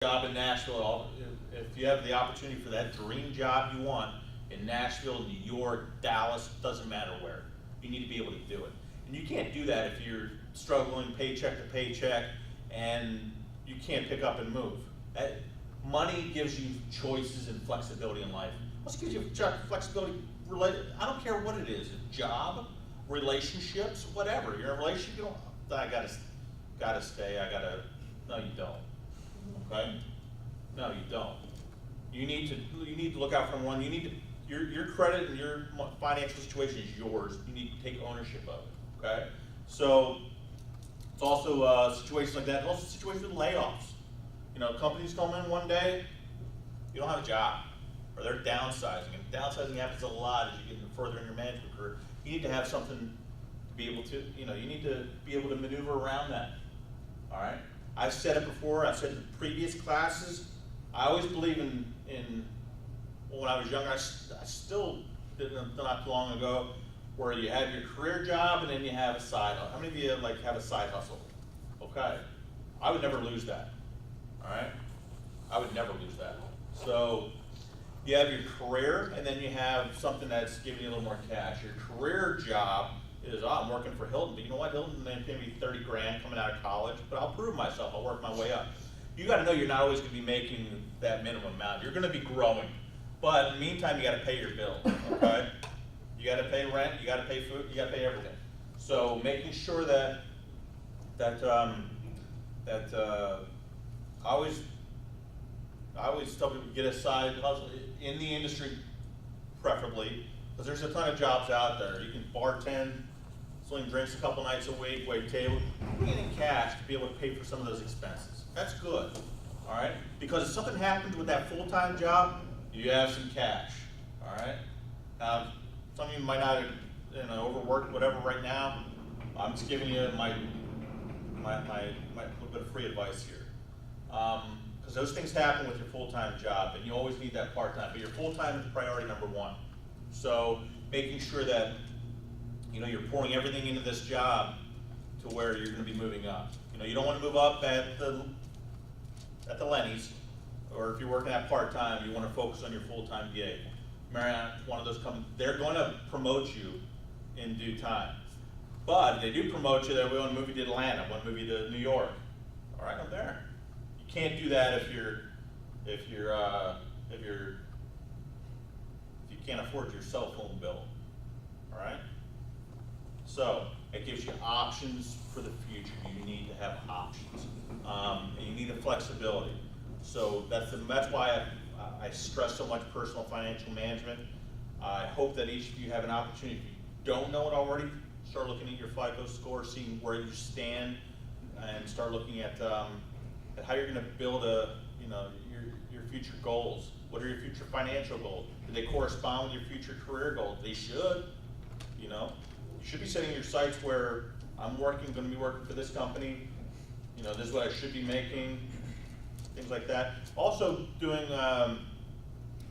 job in Nashville, if you have the opportunity for that dream job you want in Nashville, New York, Dallas, doesn't matter where, you need to be able to do it. And you can't do that if you're struggling paycheck to paycheck and you can't pick up and move. Money gives you choices and flexibility in life. Also gives you flexibility related, I don't care what it is, a job, relationships, whatever. You're in a relationship, you don't, I gotta stay, no you don't. Okay? No, you don't. You need to look out for one. You need to, your credit and your financial situation is yours. You need to take ownership of it. Okay? So it's also situations like that. Also situations with layoffs. You know, companies come in one day, you don't have a job, or they're downsizing. And downsizing happens a lot as you get further in your management career. You need to have something to be able to, you need to be able to maneuver around that. All right? I've said it before, I've said it in previous classes, I always believe in when I was younger, I still did not too long ago, where you have your career job and then you have a side hustle. How many of you have a side hustle? Okay, I would never lose that, all right? I would never lose that. So you have your career and then you have something that's giving you a little more cash. Your career job is, I'm working for Hilton, but you know what, Hilton may pay me 30 grand coming out of college, but I'll prove myself, I'll work my way up. You gotta know you're not always gonna be making that minimum amount. You're gonna be growing. But in the meantime, you gotta pay your bills, okay? You gotta pay rent, you gotta pay food, you gotta pay everything. So making sure that I always tell people to get a side hustle in the industry, preferably, because there's a ton of jobs out there. You can bartend, swing drinks a couple nights a week, wait table, bring in cash to be able to pay for some of those expenses. That's good, all right? Because if something happens with that full-time job, you have some cash, all right? Some of you might not have overworked whatever right now. I'm just giving you my little bit of free advice here. Because those things happen with your full-time job, and you always need that part-time, but your full-time is priority number one. So making sure that you're pouring everything into this job to where you're going to be moving up. You don't want to move up at the Lenny's, or if you're working at part-time, you want to focus on your full-time gig. Marriott, one of those companies, they're going to promote you in due time. But if they do promote you, we want to move you to Atlanta, want to move you to New York. All right, I'm there. You can't do that if you can't afford your cell phone bill. All right. So it gives you options for the future. You need to have options, and you need the flexibility. So that's why I stress so much personal financial management. I hope that each of you have an opportunity. If you don't know it already, start looking at your FICO score, seeing where you stand, and start looking at how you're going to build your future goals. What are your future financial goals? Do they correspond with your future career goals? They should. You should be setting your sights where I'm going to be working for this company. This is what I should be making. Things like that. Also doing a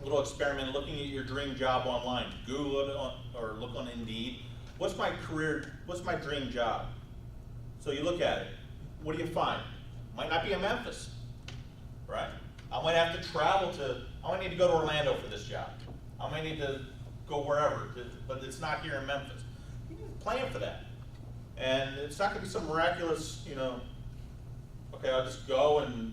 little experiment, looking at your dream job online. Google it or look on Indeed. What's my dream job? So you look at it. What do you find? Might not be in Memphis, right? I might have to travel I might need to go to Orlando for this job. I might need to go wherever, but it's not here in Memphis. You need to plan for that. And it's not going to be some miraculous, okay, I'll just go and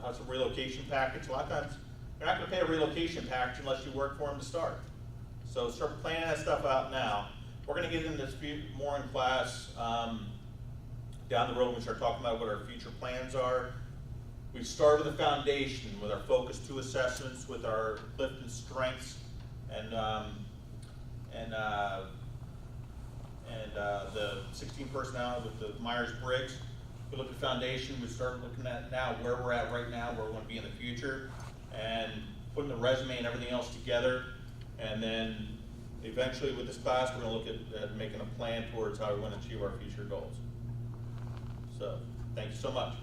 have some relocation package. A lot of times, you're not going to pay a relocation package unless you work for them to start. So start planning that stuff out now. We're going to get into this more in class down the road when we start talking about what our future plans are. We start with a foundation with our Focus 2 assessments, with our lift and strengths, and the 16 personality with the Myers-Briggs. We look at foundation. We start looking at now where we're at right now, where we want to be in the future, and putting the resume and everything else together. And then eventually with this class, we're going to look at making a plan towards how we want to achieve our future goals. So thank you so much.